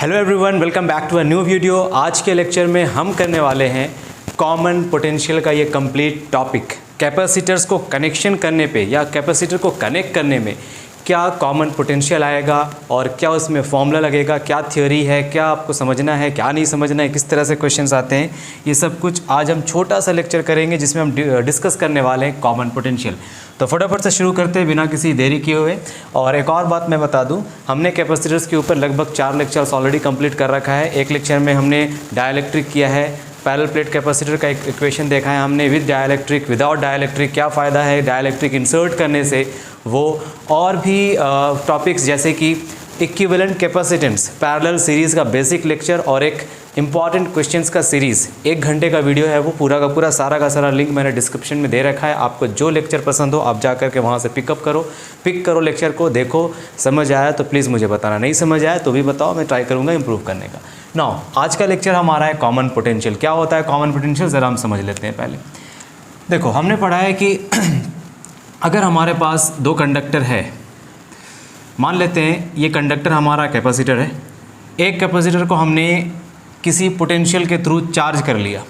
Hello everyone, welcome back to a new video. आज के lecture में हम करने वाले हैं कॉमन पोटेंशियल का ये कंप्लीट टॉपिक। कैपेसिटर्स को कनेक्शन करने पे या कैपेसिटर को कनेक्ट करने में क्या कॉमन पोटेंशियल आएगा और क्या उसमें फॉर्मूला लगेगा, क्या थ्योरी है, क्या आपको समझना है, क्या नहीं समझना है, किस तरह से क्वेश्चंस आते हैं, ये सब कुछ आज हम छोटा सा लेक्चर करेंगे जिसमें हम डिस्कस करने वाले हैं कॉमन पोटेंशियल। तो फटाफट से शुरू करते हैं बिना किसी देरी किए हुए। और एक और बात मैं बता दूं, हमने कैपेसिटर्स के ऊपर लगभग 4 लेक्चर्स ऑलरेडी कंप्लीट कर रखा है। एक लेक्चर में हमने डाइलेक्ट्रिक किया है, पैरेलल प्लेट कैपेसिटर का एक इक्वेशन देखा है हमने, विद डाइलेक्ट्रिक, विदाउट डाइलेक्ट्रिक, क्या फ़ायदा है डाइलेक्ट्रिक इंसर्ट करने से वो, और भी टॉपिक्स जैसे कि इक्विवेलेंट कैपेसिटेंस, पैरेलल सीरीज़ का बेसिक लेक्चर और एक इंपॉर्टेंट क्वेश्चंस का सीरीज़ 1 घंटे का वीडियो है। वो पूरा का पूरा सारा का सारा लिंक मैंने डिस्क्रिप्शन में दे रखा है। आपको जो लेक्चर पसंद हो आप जा करके वहाँ से पिक करो लेक्चर को, देखो, समझ आया तो प्लीज़ मुझे बताना, नहीं समझ आया तो भी बताओ, मैं ट्राई करूँगा इम्प्रूव करने का। नाउ आज का लेक्चर हमारा है कॉमन पोटेंशियल। क्या होता है कॉमन पोटेंशियल, ज़रा हम समझ लेते हैं। पहले देखो, हमने पढ़ा है कि अगर हमारे पास 2 कंडक्टर है, मान लेते हैं ये कंडक्टर हमारा कैपेसिटर है, एक कैपेसिटर को हमने किसी पोटेंशियल के थ्रू चार्ज कर लिया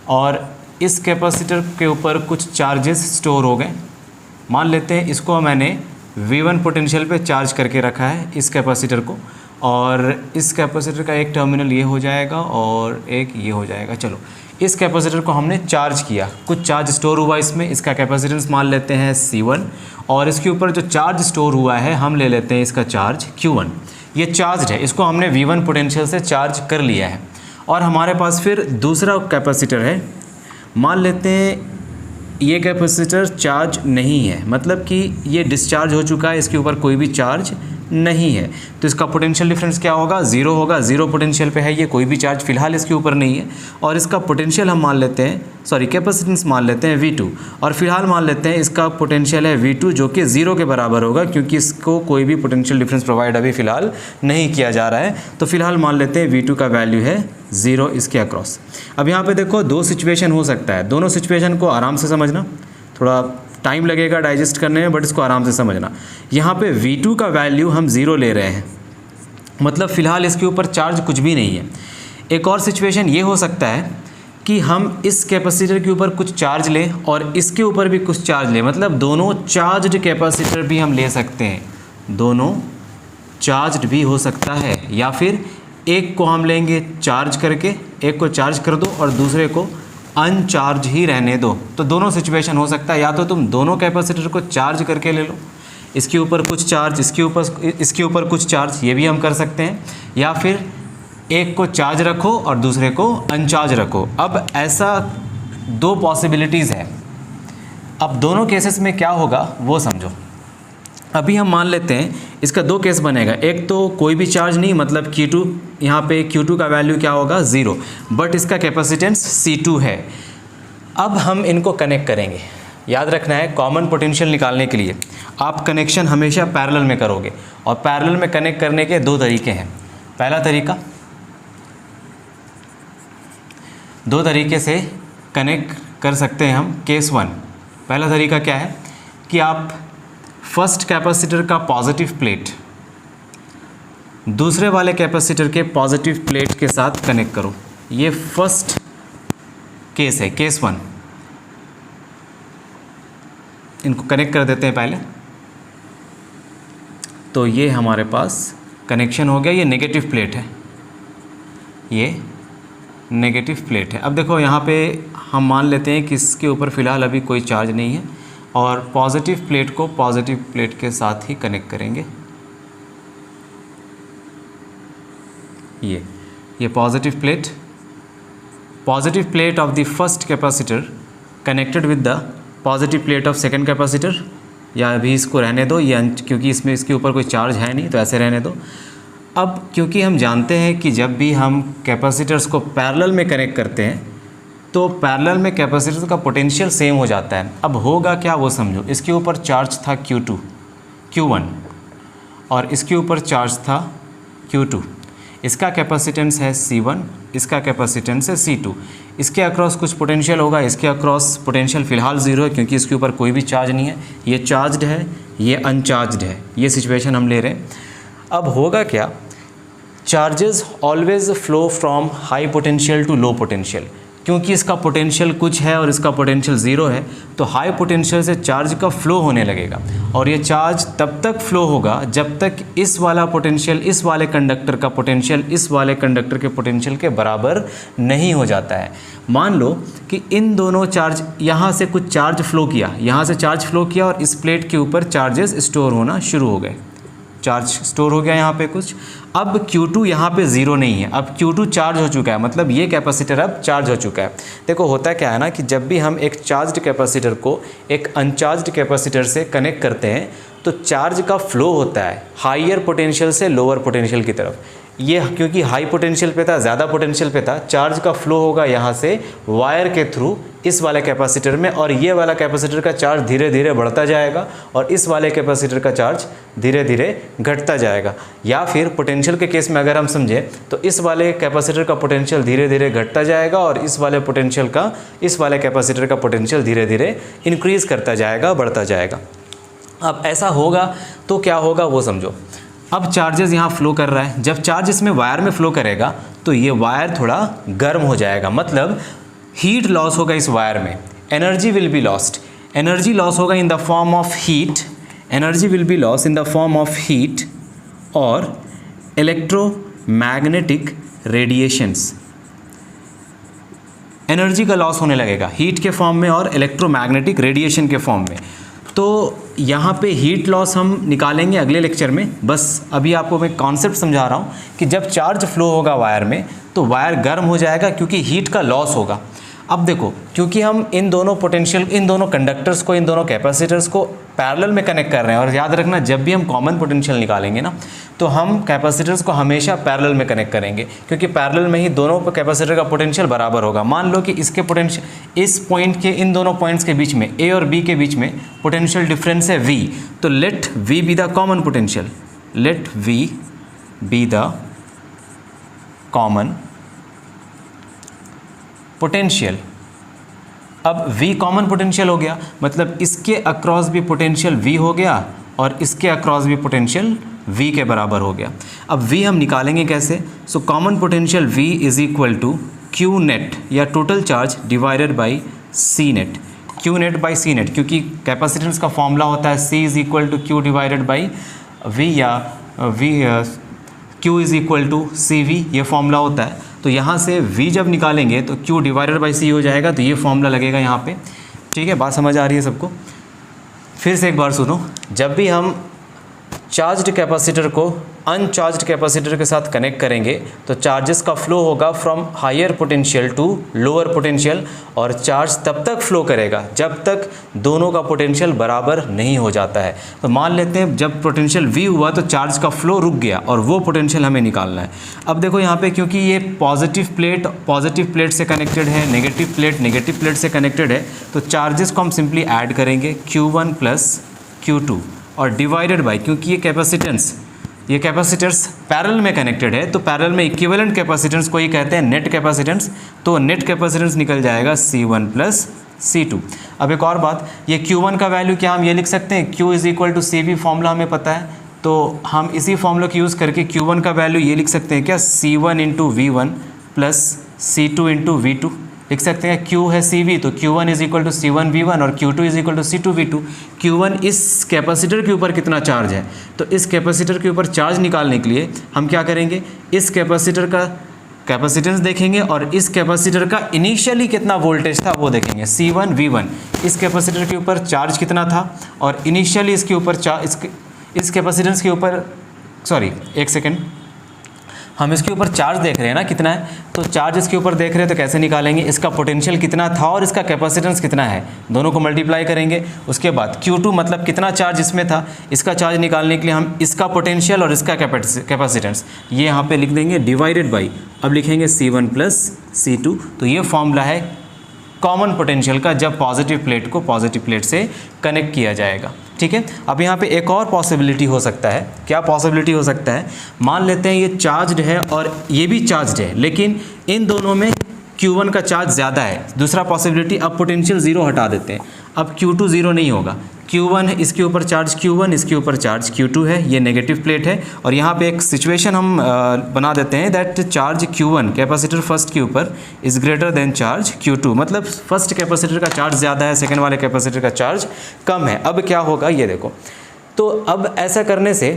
और इस कैपेसिटर के ऊपर कुछ चार्जेस स्टोर हो गए। मान लेते हैं इसको मैंने V1 पोटेंशियल पे चार्ज करके रखा है इस कैपेसिटर को, और इस कैपेसिटर का एक टर्मिनल ये हो जाएगा और एक ये हो जाएगा। चलो, इस कैपेसिटर को हमने चार्ज किया, कुछ चार्ज स्टोर हुआ इसमें, इसका कैपेसिटेंस मान लेते हैं C1, और इसके ऊपर जो चार्ज स्टोर हुआ है हम ले लेते हैं इसका चार्ज Q1। ये चार्ज है, इसको हमने V1 पोटेंशियल से चार्ज कर लिया है। और हमारे पास फिर दूसरा कैपेसिटर है, मान लेते हैं ये कैपेसिटर चार्ज नहीं है, मतलब कि ये डिस्चार्ज हो चुका है, इसके ऊपर कोई भी चार्ज नहीं है, तो इसका पोटेंशियल डिफरेंस क्या होगा, 0 होगा। 0 पोटेंशियल पे है ये, कोई भी चार्ज फिलहाल इसके ऊपर नहीं है, और इसका पोटेंशियल हम मान लेते हैं, सॉरी कैपेसिटेंस मान लेते हैं V2, और फिलहाल मान लेते हैं इसका पोटेंशियल है V2 जो कि 0 के बराबर होगा, क्योंकि इसको कोई भी पोटेंशियल डिफरेंस प्रोवाइड अभी फ़िलहाल नहीं किया जा रहा है। तो फिलहाल मान लेते हैं V2 का वैल्यू है 0 इसके अक्रॉस। अब यहाँ पे देखो 2 सिचुएशन हो सकता है, दोनों सिचुएशन को आराम से समझना, थोड़ा टाइम लगेगा डाइजेस्ट करने में, बट इसको आराम से समझना। यहाँ पे V2 का वैल्यू हम 0 ले रहे हैं, मतलब फ़िलहाल इसके ऊपर चार्ज कुछ भी नहीं है। एक और सिचुएशन ये हो सकता है कि हम इस कैपेसिटर के ऊपर कुछ चार्ज लें और इसके ऊपर भी कुछ चार्ज लें, मतलब दोनों चार्ज्ड कैपेसिटर भी हम ले सकते हैं, दोनों चार्ज्ड भी हो सकता है, या फिर एक को हम लेंगे चार्ज करके, एक को चार्ज कर दो और दूसरे को अनचार्ज ही रहने दो। तो दोनों सिचुएशन हो सकता है, या तो तुम दोनों कैपेसिटर को चार्ज करके ले लो, इसके ऊपर कुछ चार्ज, इसके ऊपर कुछ चार्ज, ये भी हम कर सकते हैं, या फिर एक को चार्ज रखो और दूसरे को अनचार्ज रखो। अब ऐसा 2 पॉसिबिलिटीज़ है। अब दोनों केसेस में क्या होगा वो समझो। अभी हम मान लेते हैं इसका 2 केस बनेगा, एक तो कोई भी चार्ज नहीं, मतलब Q2, यहाँ पे Q2 का वैल्यू क्या होगा 0, बट इसका कैपेसिटेंस C2 है। अब हम इनको कनेक्ट करेंगे। याद रखना है, कॉमन पोटेंशियल निकालने के लिए आप कनेक्शन हमेशा पैरेलल में करोगे, और पैरेलल में कनेक्ट करने के 2 तरीके हैं। पहला तरीका, 2 तरीके से कनेक्ट कर सकते हैं हम। केस 1, पहला तरीका क्या है कि आप फर्स्ट कैपेसिटर का पॉजिटिव प्लेट दूसरे वाले कैपेसिटर के पॉजिटिव प्लेट के साथ कनेक्ट करो। ये फर्स्ट केस है, केस 1। इनको कनेक्ट कर देते हैं पहले। तो ये हमारे पास कनेक्शन हो गया, ये नेगेटिव प्लेट है, ये नेगेटिव प्लेट है। अब देखो यहाँ पे हम मान लेते हैं कि इसके ऊपर फ़िलहाल अभी कोई चार्ज नहीं है, और पॉजिटिव प्लेट को पॉजिटिव प्लेट के साथ ही कनेक्ट करेंगे। ये positive plate of the first capacitor connected with the positive plate of second capacitor, या अभी इसको रहने दो, ये क्योंकि इसमें इसके ऊपर कोई चार्ज है नहीं तो ऐसे रहने दो। अब क्योंकि हम जानते हैं कि जब भी हम कैपेसिटर्स को पैरेलल में कनेक्ट करते हैं तो पैरेलल में कैपेसिटर का पोटेंशियल सेम हो जाता है। अब होगा क्या वो समझो। इसके ऊपर चार्ज था Q1, और इसके ऊपर चार्ज था Q2। इसका कैपेसिटेंस है C1, इसका कैपेसिटेंस है C2। इसके अक्रॉस कुछ पोटेंशियल होगा, इसके अक्रॉस पोटेंशियल फ़िलहाल 0 है क्योंकि इसके ऊपर कोई भी चार्ज नहीं है। ये चार्ज्ड है, ये अनचार्ज्ड है, ये सिचुएशन हम ले रहे हैं। अब होगा क्या, charges always flow from high potential to low potential. क्योंकि इसका पोटेंशियल कुछ है और इसका पोटेंशियल ज़ीरो है, तो हाई पोटेंशियल से चार्ज का फ्लो होने लगेगा और ये चार्ज तब तक फ्लो होगा जब तक इस वाला पोटेंशियल इस वाले कंडक्टर का पोटेंशियल इस वाले कंडक्टर के पोटेंशियल के बराबर नहीं हो जाता है। मान लो कि इन दोनों चार्ज, यहाँ से कुछ चार्ज फ्लो किया, यहाँ से चार्ज फ्लो किया और इस प्लेट के ऊपर चार्जेस स्टोर होना शुरू हो गए, चार्ज स्टोर हो गया यहाँ पे कुछ। अब Q2 यहाँ पे ज़ीरो नहीं है, अब Q2 चार्ज हो चुका है, मतलब ये कैपेसिटर अब चार्ज हो चुका है। देखो होता क्या है ना कि जब भी हम एक चार्ज्ड कैपेसिटर को एक अनचार्ज्ड कैपेसिटर से कनेक्ट करते हैं तो चार्ज का फ्लो होता है हायर पोटेंशियल से लोअर पोटेंशियल की तरफ। ये क्योंकि हाई पोटेंशियल पे था, ज़्यादा पोटेंशियल पे था, चार्ज का फ्लो होगा यहाँ से वायर के थ्रू इस वाले कैपेसिटर में, और ये वाला कैपेसिटर का चार्ज धीरे धीरे बढ़ता जाएगा और इस वाले कैपेसिटर का चार्ज धीरे धीरे घटता जाएगा। या फिर पोटेंशियल के केस में अगर हम समझें तो इस वाले कैपेसिटर का पोटेंशियल धीरे धीरे घटता जाएगा और इस वाले पोटेंशियल का इस वाले कैपेसिटर का पोटेंशियल धीरे धीरे इंक्रीज़ करता जाएगा, बढ़ता जाएगा। अब ऐसा होगा तो क्या होगा वो समझो। अब चार्जेस यहाँ फ्लो कर रहा है, जब चार्ज इसमें वायर में फ्लो करेगा तो ये वायर थोड़ा गर्म हो जाएगा, मतलब हीट लॉस होगा इस वायर में, energy will be lost, energy loss होगा in the form of heat, energy will be loss in the form of heat और इलेक्ट्रोमैग्नेटिक रेडिएशंस। एनर्जी का लॉस होने लगेगा हीट के फॉर्म में और इलेक्ट्रोमैग्नेटिक रेडिएशन के फॉर्म में। तो यहाँ पे हीट लॉस हम निकालेंगे अगले लेक्चर में, बस अभी आपको मैं कॉन्सेप्ट समझा रहा हूँ कि जब चार्ज फ्लो होगा वायर में तो वायर गर्म हो जाएगा क्योंकि हीट का लॉस होगा। अब देखो, क्योंकि हम इन दोनों पोटेंशियल, इन दोनों कंडक्टर्स को, इन दोनों कैपेसिटर्स को पैरेलल में कनेक्ट कर रहे हैं, और याद रखना जब भी हम कॉमन पोटेंशियल निकालेंगे ना तो हम कैपेसिटर्स को हमेशा पैरेलल में कनेक्ट करेंगे, क्योंकि पैरेलल में ही दोनों कैपेसिटर का पोटेंशियल बराबर होगा। मान लो कि इसके पोटेंशियल इस पॉइंट के, इन दोनों पॉइंट्स के बीच में, ए और बी के बीच में पोटेंशियल डिफरेंस है V, तो let V be the common potential, let V be the common potential. अब V कॉमन पोटेंशियल हो गया, मतलब इसके अक्रॉस भी पोटेंशियल V हो गया और इसके अक्रॉस भी पोटेंशियल V के बराबर हो गया। अब V हम निकालेंगे कैसे? So common potential V is equal to Q net या total charge divided by C net, Q net by C net, क्योंकि कैपेसिटेंस का फॉर्मूला होता है C is equal to Q divided by V या Q is equal to CV, ये formula होता है। तो यहाँ से V जब निकालेंगे तो Q डिवाइडेड बाई C हो जाएगा, तो ये फॉर्मूला लगेगा यहाँ पे। ठीक है, बात समझ आ रही है सबको? फिर से एक बार सुनो, जब भी हम चार्ज्ड कैपेसिटर को अनचार्ज्ड कैपेसिटर के साथ कनेक्ट करेंगे तो चार्जेस का फ्लो होगा from higher potential to lower potential, और चार्ज तब तक फ्लो करेगा जब तक दोनों का पोटेंशियल बराबर नहीं हो जाता है। तो मान लेते हैं जब पोटेंशियल V हुआ तो चार्ज का फ्लो रुक गया और वो पोटेंशियल हमें निकालना है। अब देखो यहाँ पे, क्योंकि ये पॉजिटिव प्लेट से कनेक्टेड है, नेगेटिव प्लेट से कनेक्टेड है, तो चार्जेस को हम सिंपली ऐड करेंगे Q1 प्लस Q2 और डिवाइडेड बाई, क्योंकि ये कैपेसिटर्स पैरेलल में कनेक्टेड है तो पैरेलल में इक्विवेलेंट कैपेसिटेंस को ही कहते हैं नेट कैपेसिटेंस, तो नेट कैपेसिटेंस निकल जाएगा C1 प्लस C2। अब एक और बात, ये Q1 का वैल्यू क्या हम ये लिख सकते हैं, Q is equal to CV formula हमें पता है, तो हम इसी फॉर्मूला को यूज़ करके Q1 का वैल्यू ये लिख सकते हैं क्या, C1 into V1 plus C2 into V2 लिख सकते हैं। Q है CV, तो Q1 is equal to C1 V1 और Q2 is equal to C2 V2। Q1 इस कैपेसिटर के ऊपर कितना चार्ज है, तो इस कैपेसिटर के ऊपर चार्ज निकालने के लिए हम क्या करेंगे, इस कैपेसिटर का कैपेसिटेंस देखेंगे और इस कैपेसिटर का इनिशियली कितना वोल्टेज था वो देखेंगे, C1 V1। इस कैपेसिटर के ऊपर चार्ज कितना था और इनिशियली इसके ऊपर इस कैपेसिटेंस के ऊपर, सॉरी एक सेकेंड, हम इसके ऊपर चार्ज देख रहे हैं ना कितना है, तो चार्ज इसके ऊपर देख रहे हैं तो कैसे निकालेंगे, इसका पोटेंशियल कितना था और इसका कैपेसिटेंस कितना है, दोनों को मल्टीप्लाई करेंगे। उसके बाद Q2 मतलब कितना चार्ज इसमें था, इसका चार्ज निकालने के लिए हम इसका पोटेंशियल और इसका कैपेसिटेंस ये यहाँ पे लिख देंगे डिवाइडेड बाई, अब लिखेंगे C1 प्लस C2। तो ये फॉर्मूला है कॉमन पोटेंशियल का जब पॉजिटिव प्लेट को पॉजिटिव प्लेट से कनेक्ट किया जाएगा। ठीक है, अब यहाँ पे एक और पॉसिबिलिटी हो सकता है, क्या पॉसिबिलिटी हो सकता है, मान लेते हैं ये चार्ज्ड है और ये भी चार्ज्ड है, लेकिन इन दोनों में Q1 का चार्ज ज़्यादा है। दूसरा पॉसिबिलिटी, अब पोटेंशियल ज़ीरो हटा देते हैं, अब Q2 ज़ीरो नहीं होगा, Q1 है, इसके ऊपर चार्ज Q1, इसके ऊपर चार्ज Q2 है, ये नेगेटिव प्लेट है। और यहाँ पे एक सिचुएशन हम बना देते हैं that charge Q1 capacitor first के ऊपर is greater than charge Q2, मतलब फर्स्ट कैपेसिटर का चार्ज ज़्यादा है, सेकेंड वाले कैपेसिटर का चार्ज कम है। अब क्या होगा ये देखो, तो अब ऐसा करने से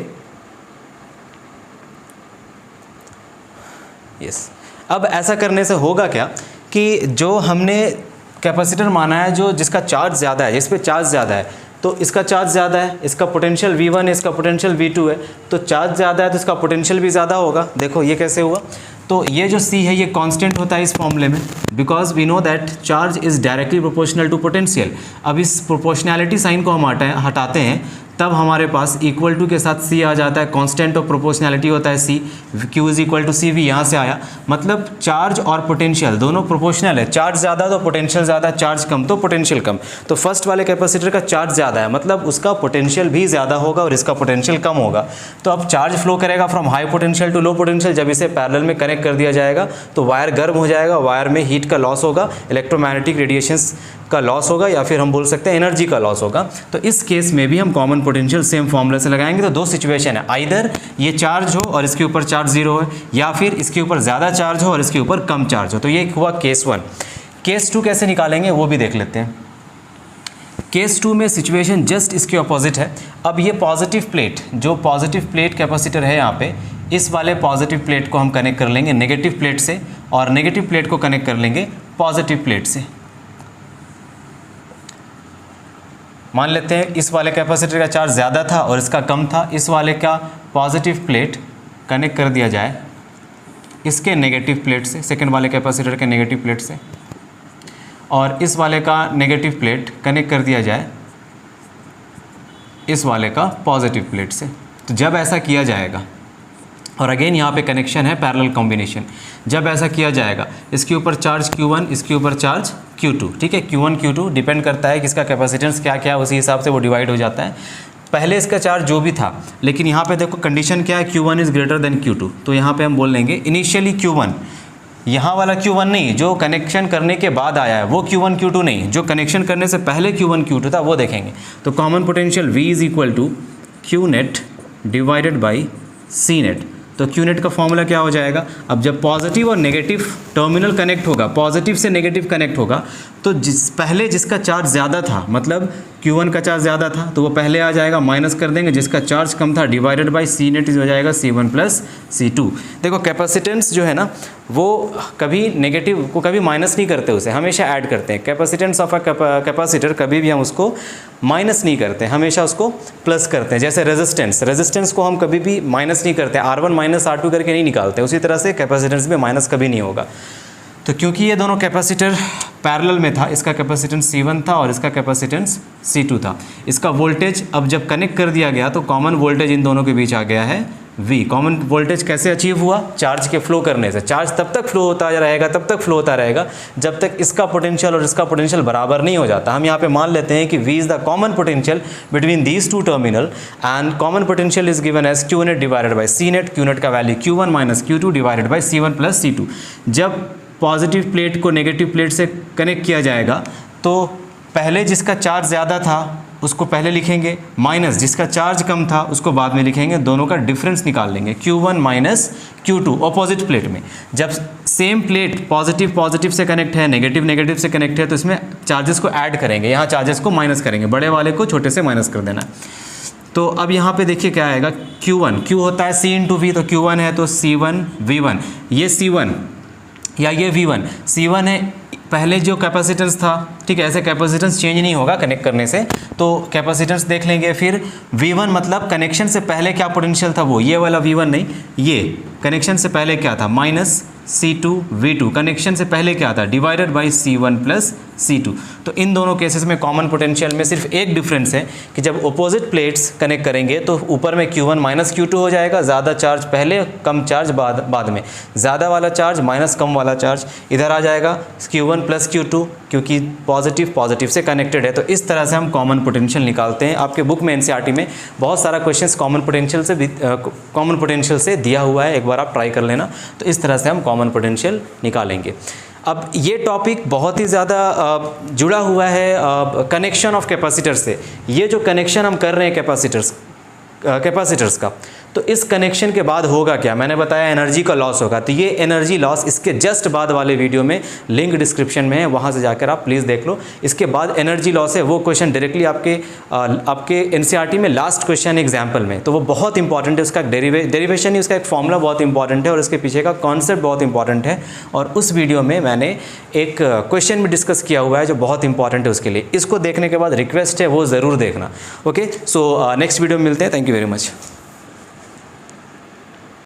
अब ऐसा करने से होगा क्या कि जो हमने कैपेसिटर माना है जो जिसका चार्ज ज़्यादा है, इस पर चार्ज ज़्यादा है, तो इसका चार्ज ज़्यादा है, इसका पोटेंशियल V1 है, इसका पोटेंशियल V2 है, तो चार्ज ज़्यादा है तो इसका पोटेंशियल भी ज़्यादा होगा। देखो ये कैसे हुआ, तो ये जो C है ये कांस्टेंट होता है इस फॉर्मूले में, because we know that charge is directly proportional to potential. अब इस प्रोपोर्शनैलिटी साइन को हम हटाते हैं, तब हमारे पास इक्वल टू के साथ C आ जाता है, कांस्टेंट ऑफ प्रोपोर्शनैलिटी होता है C, Q is equal to CV यहाँ से आया, मतलब चार्ज और पोटेंशियल दोनों प्रोपोर्शनल है। चार्ज ज़्यादा तो पोटेंशियल ज़्यादा, चार्ज कम तो पोटेंशियल कम। तो फर्स्ट वाले कैपेसिटर का चार्ज ज़्यादा है, मतलब उसका पोटेंशियल भी ज़्यादा होगा और इसका पोटेंशियल कम होगा। तो अब चार्ज फ्लो करेगा from high potential to low potential. जब इसे पैरेलल में कनेक्ट कर दिया जाएगा तो वायर गर्म हो जाएगा, वायर में हीट का लॉस होगा, इलेक्ट्रोमैग्नेटिक रेडिएशंस का लॉस होगा, या फिर हम बोल सकते हैं एनर्जी का लॉस होगा। तो इस केस में भी हम कॉमन पोटेंशियल सेम फॉर्मूला से लगाएंगे। तो दो सिचुएशन है, आइदर ये चार्ज हो और इसके ऊपर चार्ज जीरो है, या फिर इसके ऊपर ज़्यादा चार्ज हो और इसके ऊपर कम चार्ज हो। तो ये हुआ केस 1। केस 2 कैसे निकालेंगे वो भी देख लेते हैं। केस 2 में सिचुएशन जस्ट इसके अपोजिट है। अब ये पॉजिटिव प्लेट, जो पॉजिटिव प्लेट कैपेसिटर है यहाँ पे, इस वाले पॉजिटिव प्लेट को हम कनेक्ट कर लेंगे नेगेटिव प्लेट से, और नेगेटिव प्लेट को कनेक्ट कर लेंगे पॉजिटिव प्लेट से। मान लेते हैं इस वाले कैपेसिटर का चार्ज ज़्यादा था और इसका कम था, इस वाले का पॉजिटिव प्लेट कनेक्ट कर दिया जाए इसके नेगेटिव प्लेट से, सेकंड वाले कैपेसिटर के नेगेटिव प्लेट से, और इस वाले का नेगेटिव प्लेट कनेक्ट कर दिया जाए इस वाले का पॉजिटिव प्लेट से। तो जब ऐसा किया जाएगा, और अगेन यहाँ पे कनेक्शन है पैरेलल कॉम्बिनेशन, जब ऐसा किया जाएगा इसके ऊपर चार्ज Q1, इसके ऊपर चार्ज Q2, ठीक है, Q1 Q2 डिपेंड करता है कि इसका कैपेसिटेंस क्या क्या है, उसी हिसाब से वो डिवाइड हो जाता है। पहले इसका चार्ज जो भी था, लेकिन यहाँ पे देखो कंडीशन क्या है, Q1 is greater than Q2, तो यहाँ पे हम बोल लेंगे इनिशियली Q1, यहाँ वाला Q1 नहीं, जो कनेक्शन करने के बाद आया है वो Q1 Q2 नहीं, जो कनेक्शन करने से पहले Q1 Q2 था वो देखेंगे। तो common potential V is equal to Q net divided by C net. तो Q नेट का फॉर्मूला क्या हो जाएगा, अब जब पॉजिटिव और नेगेटिव टर्मिनल कनेक्ट होगा, पॉजिटिव से नेगेटिव कनेक्ट होगा, तो पहले जिसका चार्ज ज़्यादा था, मतलब Q1 का चार्ज ज़्यादा था, तो वो पहले आ जाएगा, माइनस कर देंगे जिसका चार्ज कम था, डिवाइडेड बाई C नेट हो जाएगा C1 प्लस C2। देखो कैपेसिटेंस जो है ना वो कभी नेगेटिव को कभी माइनस नहीं करते, उसे हमेशा ऐड करते हैं। कैपेसिटेंस ऑफ अ कैपेसिटर कभी भी हम उसको माइनस नहीं करते, हमेशा उसको प्लस करते हैं। जैसे रेजिस्टेंस को हम कभी भी माइनस नहीं करते, R1 माइनस R2 करके नहीं निकालते, उसी तरह से कैपेसिटेंस में माइनस कभी नहीं होगा। तो क्योंकि ये दोनों कैपेसिटर पैरेलल में था, इसका कैपेसिटेंस C1 था और इसका कैपेसिटेंस C2 था, इसका वोल्टेज अब जब कनेक्ट कर दिया गया तो कॉमन वोल्टेज इन दोनों के बीच आ गया है V। कॉमन वोल्टेज कैसे अचीव हुआ, चार्ज के फ्लो करने से। चार्ज तब तक फ्लो होता रहेगा, तब तक फ्लो होता रहेगा जब तक इसका पोटेंशियल और इसका पोटेंशियल बराबर नहीं हो जाता। हम यहाँ पे मान लेते हैं कि V is the common potential between these two terminal, and common potential is given as Q net divided by C net. Q net का value Q1 minus Q2 divided by C1 plus C2। जब positive plate को negative plate से connect किया जाएगा तो पहले जिसका charge ज़्यादा था उसको पहले लिखेंगे, माइनस जिसका चार्ज कम था उसको बाद में लिखेंगे, दोनों का डिफरेंस निकाल लेंगे, Q1 minus Q2 opposite plate में। जब सेम प्लेट पॉजिटिव से कनेक्ट है, नेगेटिव से कनेक्ट है, तो इसमें चार्जेस को ऐड करेंगे, यहाँ चार्जेस को माइनस करेंगे, बड़े वाले को छोटे से माइनस कर देना। तो अब यहाँ पे देखिए क्या आएगा, Q होता है C इंटू V, तो Q1 है तो C1 V1, ये C1 या ये V1, C1 है पहले जो कैपेसिटेंस था, ठीक है, ऐसे कैपेसिटेंस चेंज नहीं होगा कनेक्ट करने से, तो कैपेसिटेंस देख लेंगे। फिर V1 मतलब कनेक्शन से पहले क्या पोटेंशियल था, वो ये वाला V1 नहीं, ये कनेक्शन से पहले क्या था, माइनस C2 V2, कनेक्शन से पहले क्या था, divided by C1 plus C2। तो इन दोनों केसेस में कॉमन पोटेंशियल में सिर्फ एक डिफरेंस है कि जब अपोजिट प्लेट्स कनेक्ट करेंगे तो ऊपर में Q1 माइनस Q2 हो जाएगा, ज़्यादा चार्ज पहले, कम चार्ज बाद में, ज़्यादा वाला चार्ज माइनस कम वाला चार्ज इधर आ जाएगा, Q1 प्लस Q2, क्योंकि पॉजिटिव से कनेक्टेड है। तो इस तरह से हम कॉमन पोटेंशियल निकालते हैं। आपके बुक में NCERT में बहुत सारा क्वेश्चंस कॉमन पोटेंशियल से दिया हुआ है, एक बार आप ट्राई कर लेना। तो इस तरह से हम कॉमन पोटेंशियल निकालेंगे। अब ये टॉपिक बहुत ही ज़्यादा जुड़ा हुआ है कनेक्शन ऑफ कैपेसिटर से। ये जो कनेक्शन हम कर रहे हैं कैपेसिटर्स का, तो इस कनेक्शन के बाद होगा क्या, मैंने बताया एनर्जी का लॉस होगा। तो ये एनर्जी लॉस इसके जस्ट बाद वाले वीडियो में लिंक डिस्क्रिप्शन में है, वहाँ से जाकर आप प्लीज़ देख लो। इसके बाद एनर्जी लॉस है, वो क्वेश्चन डायरेक्टली आपके एनसीईआरटी में लास्ट क्वेश्चन एग्जाम्पल में, तो वो बहुत इंपॉर्टेंट है। उसका डेरिवेशन ही, उसका एक फॉर्मूला बहुत इंपॉर्टेंट है और उसके पीछे का कॉन्सेप्ट बहुत इंपॉर्टेंट है। और उस वीडियो में मैंने एक क्वेश्चन भी डिस्कस किया हुआ है जो बहुत इंपॉर्टेंट है उसके लिए। इसको देखने के बाद रिक्वेस्ट है वो ज़रूर देखना। ओके, सो नेक्स्ट वीडियो में मिलते हैं। Thank you very much.